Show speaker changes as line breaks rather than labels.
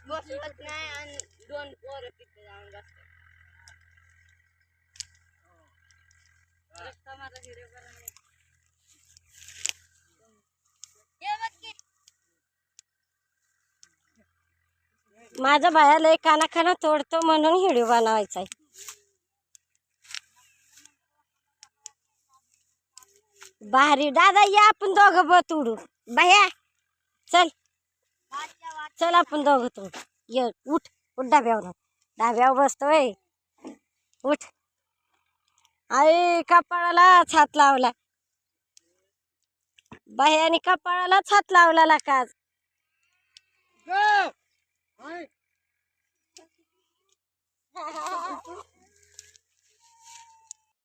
बसवत नाही आणि दोन पोरं तिथे जाऊन बसतात. रस्ता माझा हिरव करा.
माझा बाया लय काना तोडतो म्हणून व्हिडिओ बनवायचा आहे. भारी दादा या आपण दोघं बत उडू. बाया चल चल आपण दोघं तोडू. ये उठ उठ डाब्यावर बसतोय. उठ. आई कपाळाला हात लावला. बाह्याने कपाळालाच हात लावला का.